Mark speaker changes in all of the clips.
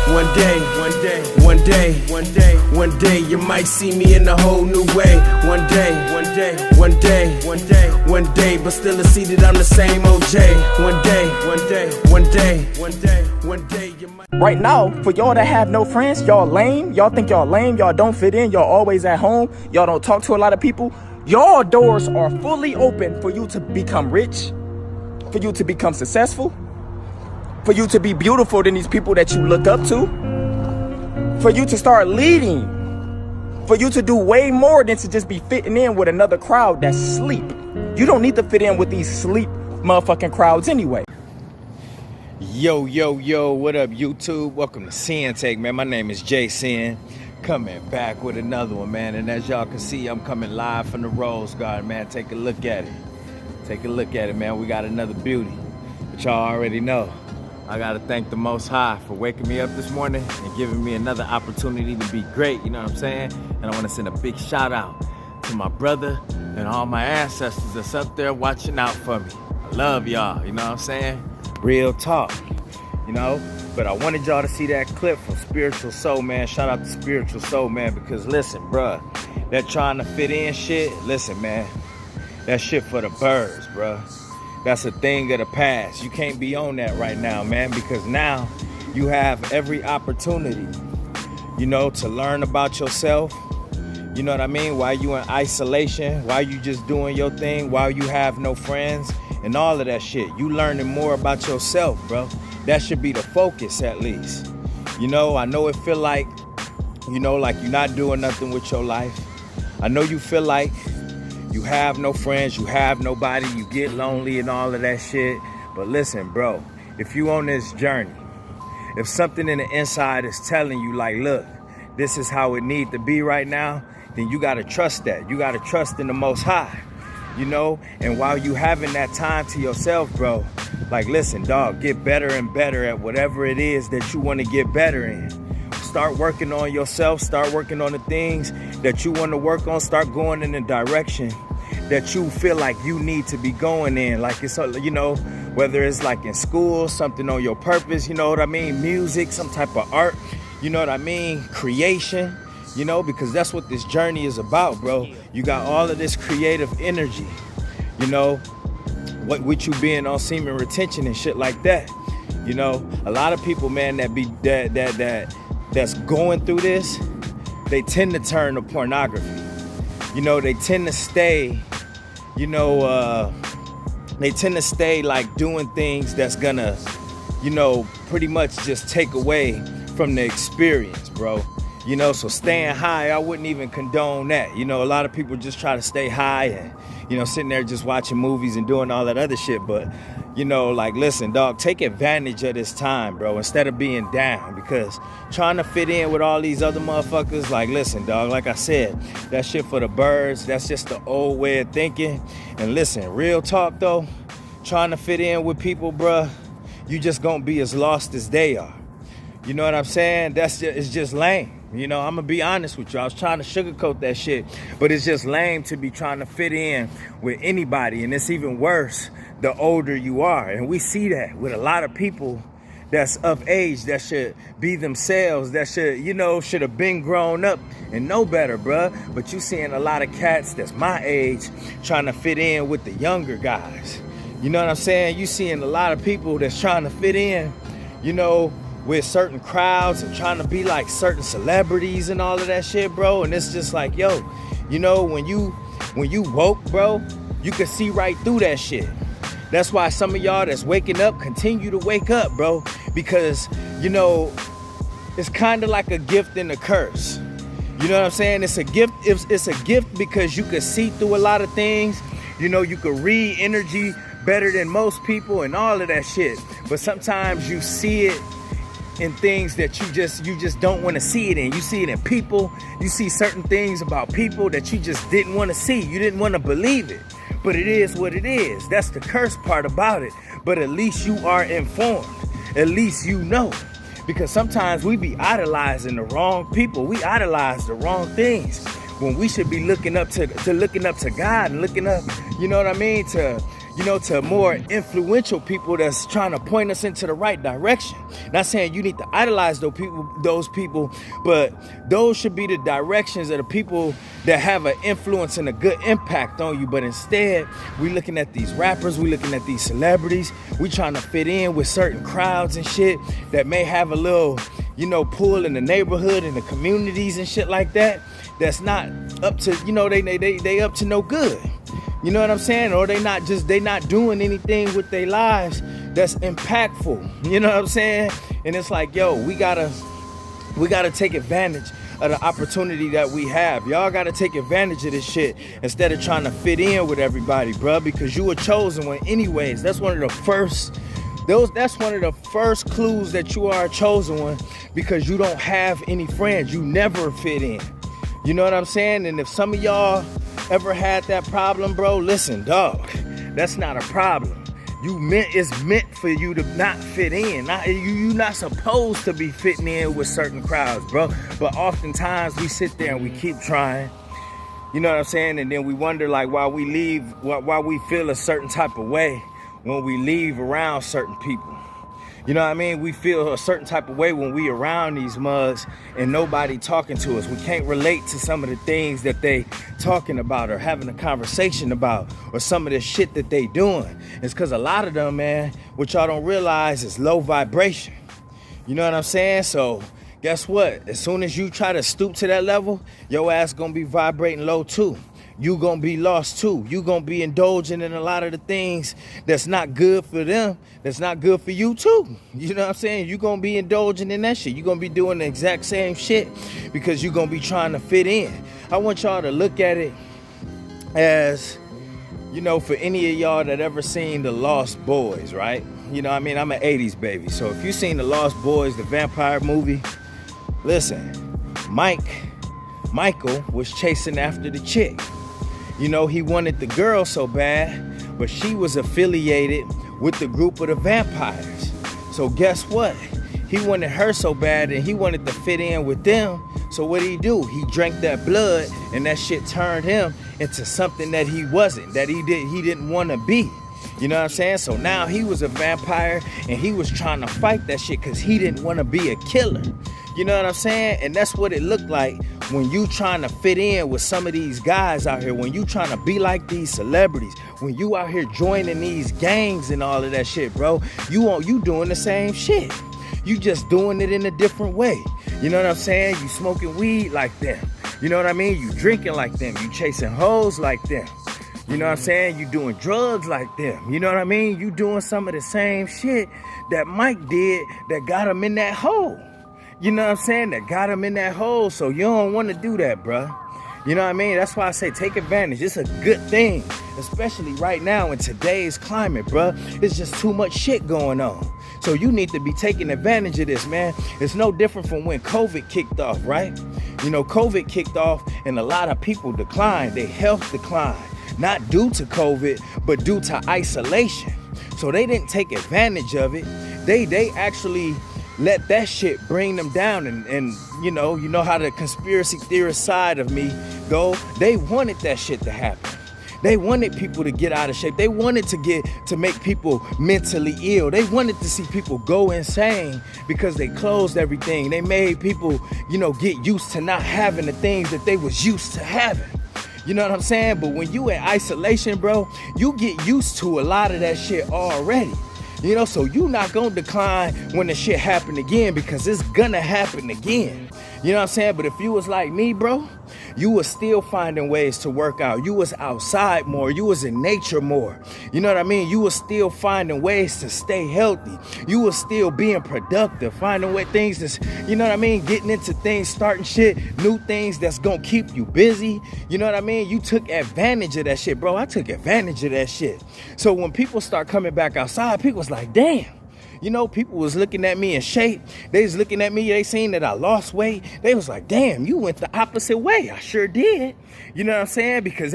Speaker 1: One day, you might see me in a whole new way. One day, but still I see that I'm the same OJ. One day, you might.
Speaker 2: Right now, for y'all that have no friends, y'all lame. Y'all think y'all lame. Y'all don't fit in. Y'all always at home. Y'all don't talk to a lot of people. Y'all doors are fully open for you to become rich, for you to become successful, for you to be beautiful than these people that you look up to, for you to start leading, for you to do way more than to just be fitting in with another crowd that's sleep. You don't need to fit in with these sleep motherfucking crowds anyway.
Speaker 3: Yo, what up, YouTube? Welcome to Sinn-Take, man. My name is Sin, coming back with another one, man. And as y'all can see, I'm coming live from the Rose Garden, man. Take a look at it, man. We got another beauty, but y'all already know. I gotta thank the Most High for waking me up this morning and giving me another opportunity to be great, you know what I'm saying? And I wanna send a big shout out to my brother and all my ancestors that's up there watching out for me. I love y'all, you know what I'm saying? Real talk, you know? But I wanted y'all to see that clip from Spiritual Soul, man. Shout out to Spiritual Soul, man, because listen, bruh, that trying to fit in shit, listen, man, that shit for the birds, bruh. That's a thing of the past. You can't be on that right now, man, because now you have every opportunity, you know, to learn about yourself. You know what I mean? While you in isolation, while you just doing your thing, while you have no friends and all of that shit. You learning more about yourself, bro. That should be the focus, at least. You know, I know it feel like, you know, like you're not doing nothing with your life. I know you feel like you have no friends, you have nobody, you get lonely and all of that shit. But listen, bro, if you on this journey, if something in the inside is telling you like, look, this is how it need to be right now, then you gotta trust that. You gotta trust in the Most High, you know? And while you having that time to yourself, bro, like, listen, dog, get better and better at whatever it is that you wanna get better in. Start working on yourself, start working on the things that you want to work on, start going in the direction that you feel like you need to be going in. Like it's, you know, whether it's like in school, something on your purpose, you know what I mean? Music, some type of art, you know what I mean? Creation, you know, because that's what this journey is about, bro. You got all of this creative energy, you know, what with you being on semen retention and shit like that. You know, a lot of people, man, that's going through this, they tend to turn to pornography. You know, they tend to stay, you know, like doing things that's gonna, you know, pretty much just take away from the experience, bro. You know, so staying high, I wouldn't even condone that. You know, a lot of people just try to stay high and, you know, sitting there just watching movies and doing all that other shit. But, you know, like, listen, dog, take advantage of this time, bro, instead of being down, because trying to fit in with all these other motherfuckers, like, listen, dog, like I said, that shit for the birds, that's just the old way of thinking. And listen, real talk, though, trying to fit in with people, bruh, you just gonna be as lost as they are. You know what I'm saying? It's just lame. You know, I'm gonna be honest with you. I was trying to sugarcoat that shit, but it's just lame to be trying to fit in with anybody. And it's even worse the older you are. And we see that with a lot of people that's of age, that should be themselves, that should, you know, should have been grown up and know better, bruh. But you seeing a lot of cats that's my age trying to fit in with the younger guys. You know what I'm saying? You seeing a lot of people that's trying to fit in, you know, with certain crowds and trying to be like certain celebrities and all of that shit, bro. And it's just like, yo, you know, when you woke, bro, you can see right through that shit. That's why some of y'all that's waking up continue to wake up, bro, because, you know, it's kind of like a gift and a curse. You know what I'm saying? It's a gift. It's a gift because you can see through a lot of things. You know, you can read energy better than most people and all of that shit. But sometimes you see it in things that you just don't want to see it in. You see it in people. You see certain things about people that you just didn't want to see. You didn't want to believe it. But it is what it is. That's the curse part about it. But at least you are informed. At least you know. Because sometimes we be idolizing the wrong people. We idolize the wrong things when we should be looking up to God and looking up, you know what I mean, to, to more influential people that's trying to point us into the right direction. Not saying you need to idolize those people, but those should be the directions of the people that have an influence and a good impact on you. But instead, we looking at these rappers, we looking at these celebrities, we trying to fit in with certain crowds and shit that may have a little, pull in the neighborhood and the communities and shit like that. That's not up to, they up to no good. You know what I'm saying? Or they not doing anything with their lives that's impactful. You know what I'm saying? And it's like, yo, we gotta take advantage of the opportunity that we have. Y'all gotta take advantage of this shit instead of trying to fit in with everybody, bro, because you were chosen one anyways. That's one of the first clues that you are a chosen one, because you don't have any friends. You never fit in. You know what I'm saying? And if some of y'all ever had that problem, bro, listen, dog, that's not a problem. It's meant for you to not fit in. You're not supposed to be fitting in with certain crowds, bro. But oftentimes we sit there and we keep trying. You know what I'm saying? And then we wonder, like, why we feel a certain type of way when we leave around certain people. You know what I mean? We feel a certain type of way when we around these mugs and nobody talking to us. We can't relate to some of the things that they talking about or having a conversation about, or some of the shit that they doing. It's because a lot of them, man, what y'all don't realize is low vibration. You know what I'm saying? So guess what? As soon as you try to stoop to that level, your ass gonna be vibrating low too. You gonna be lost too. You gonna be indulging in a lot of the things that's not good for them, that's not good for you too. You know what I'm saying? You gonna be indulging in that shit. You gonna be doing the exact same shit because you gonna be trying to fit in. I want y'all to look at it as, for any of y'all that ever seen The Lost Boys, right? I'm an 80s baby. So if you seen The Lost Boys, the vampire movie, listen, Michael was chasing after the chick. He wanted the girl so bad, but she was affiliated with the group of the vampires. So guess what? He wanted her so bad and he wanted to fit in with them. So what did he do? He drank that blood, and that shit turned him into something that he wasn't, that he didn't want to be. You know what I'm saying? So now he was a vampire and he was trying to fight that shit because he didn't want to be a killer. You know what I'm saying? And that's what it looked like when you trying to fit in with some of these guys out here, when you trying to be like these celebrities, when you out here joining these gangs and all of that shit, bro. You doing the same shit. You just doing it in a different way. You know what I'm saying? You smoking weed like them. You know what I mean? You drinking like them. You chasing hoes like them. You know what I'm saying? You doing drugs like them. You know what I mean? You doing some of the same shit that Mike did that got him in that hole. You know what I'm saying? That got him in that hole. So you don't want to do that, bruh. You know what I mean? That's why I say take advantage. It's a good thing, especially right now in today's climate, bruh. It's just too much shit going on. So you need to be taking advantage of this, man. It's no different from when COVID kicked off, right? COVID kicked off and a lot of people declined. Their health declined. Not due to COVID, but due to isolation. So they didn't take advantage of it. They actually let that shit bring them down, and you know how the conspiracy theorist side of me go. They wanted that shit to happen. They wanted people to get out of shape. They wanted to make people mentally ill. They wanted to see people go insane because they closed everything. They made people, get used to not having the things that they was used to having. You know what I'm saying? But when you in isolation, bro, you get used to a lot of that shit already. So you not gonna decline when the shit happen again, because it's gonna happen again. You know what I'm saying? But if you was like me, bro, you was still finding ways to work out. You was outside more. You was in nature more. You know what I mean? You was still finding ways to stay healthy. You was still being productive, finding things that's, you know what I mean? Getting into things, starting shit, new things that's gonna keep you busy. You know what I mean? You took advantage of that shit, bro. I took advantage of that shit. So when people start coming back outside, people was like, damn. People was looking at me in shape. They was looking at me. They seen that I lost weight. They was like, damn, you went the opposite way. I sure did. You know what I'm saying? Because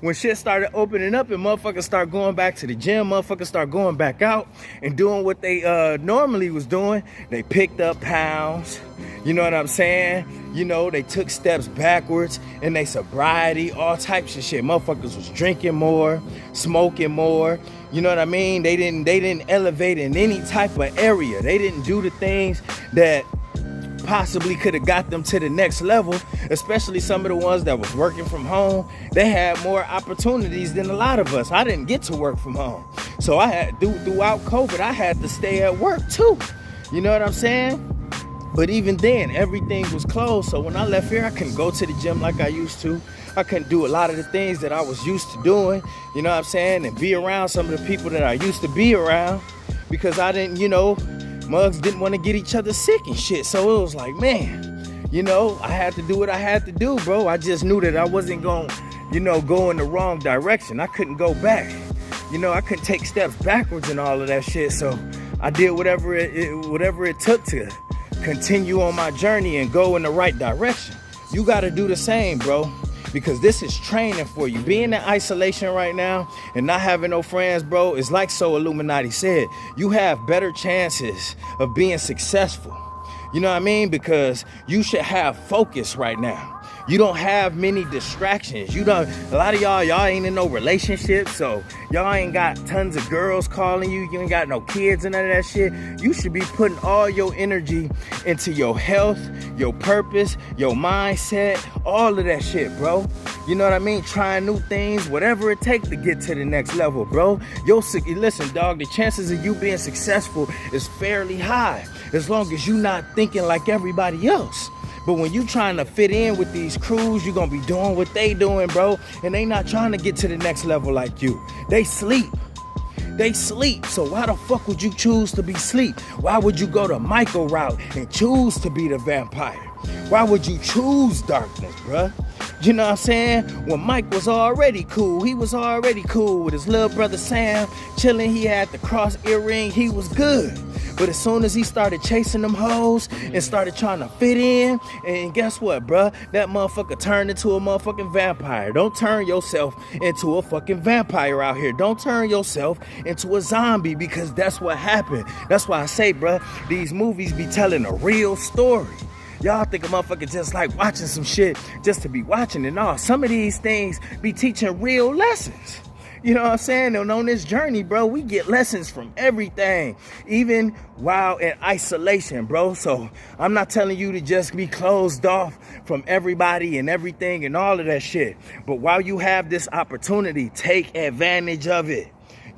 Speaker 3: when shit started opening up and motherfuckers start going back to the gym, motherfuckers start going back out and doing what they normally was doing, they picked up pounds. You know what I'm saying? They took steps backwards in their sobriety, all types of shit. Motherfuckers was drinking more, smoking more. You know what I mean? They didn't elevate in any type of area. They didn't do the things that possibly could have got them to the next level, especially some of the ones that was working from home. They had more opportunities than a lot of us. I didn't get to work from home. So I had, throughout COVID, I had to stay at work too. You know what I'm saying? But even then, everything was closed. So when I left here, I couldn't go to the gym like I used to. I couldn't do a lot of the things that I was used to doing, you know what I'm saying? And be around some of the people that I used to be around, because I didn't, you know, mugs didn't want to get each other sick and shit. So it was like, man, you know, I had to do what I had to do, bro. I just knew that I wasn't going to, you know, go in the wrong direction. I couldn't go back. You know, I couldn't take steps backwards and all of that shit. So I did whatever it took to continue on my journey and go in the right direction. You got to do the same, bro, because this is training for you. Being in isolation right now and not having no friends, bro, is like So Illuminati said. You have better chances of being successful. You know what I mean? Because you should have focus right now. You don't have many distractions. You don't, a lot of y'all ain't in no relationship, so y'all ain't got tons of girls calling you. You ain't got no kids and none of that shit. You should be putting all your energy into your health, your purpose, your mindset, all of that shit, bro. You know what I mean? Trying new things, whatever it takes to get to the next level, bro. Listen, dog, the chances of you being successful is fairly high, as long as you not thinking like everybody else. But when you trying to fit in with these crews, you're going to be doing what they doing, bro. And they not trying to get to the next level like you. They sleep. They sleep. So why the fuck would you choose to be sleep? Why would you go the Michael route and choose to be the vampire? Why would you choose darkness, bruh? You know what I'm saying? When Mike was already cool, he was already cool with his little brother Sam, chilling. He had the cross earring. He was good. But as soon as he started chasing them hoes and started trying to fit in, and guess what, bruh? That motherfucker turned into a motherfucking vampire. Don't turn yourself into a fucking vampire out here. Don't turn yourself into a zombie, because that's what happened. That's why I say, bruh, these movies be telling a real story. Y'all think a motherfucker just like watching some shit just to be watching and all. Some of these things be teaching real lessons. You know what I'm saying? And on this journey, bro, we get lessons from everything, even while in isolation, bro. So I'm not telling you to just be closed off from everybody and everything and all of that shit. But while you have this opportunity, take advantage of it.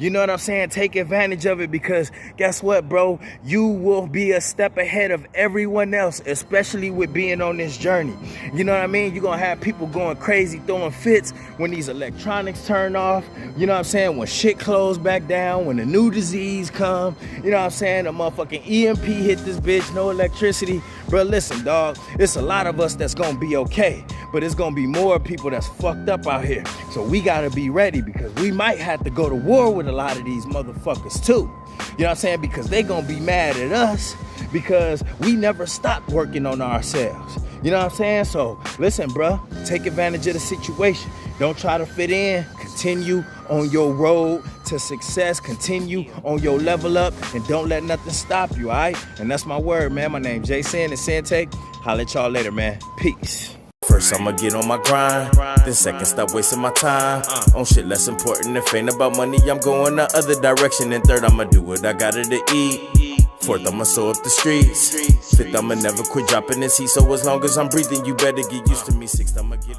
Speaker 3: You know what I'm saying? Take advantage of it, because guess what, bro? You will be a step ahead of everyone else, especially with being on this journey. You know what I mean? You're going to have people going crazy, throwing fits when these electronics turn off. You know what I'm saying? When shit close back down, when the new disease come. You know what I'm saying? The motherfucking EMP hit this bitch, no electricity. Bro, listen, dog. It's a lot of us that's going to be okay, but it's going to be more people that's fucked up out here. So we got to be ready, because we might have to go to war with a lot of these motherfuckers too. You know what I'm saying? Because they gonna be mad at us because we never stopped working on ourselves. You know what I'm saying? So listen, bruh, take advantage of the situation. Don't try to fit in. Continue on your road to success. Continue on your level up, and don't let nothing stop you, all right? And that's my word, man. My name's Sinn and Sinn-Take. Holla at y'all later, man. Peace.
Speaker 1: First I'ma get on my grind, then second stop wasting my time on shit less important. If ain't about money, I'm going the other direction. And third, I'ma do what I gotta to eat. Fourth, I'ma sew up the streets. Fifth, I'ma never quit dropping this heat. So as long as I'm breathing, you better get used to me. Sixth, I'ma get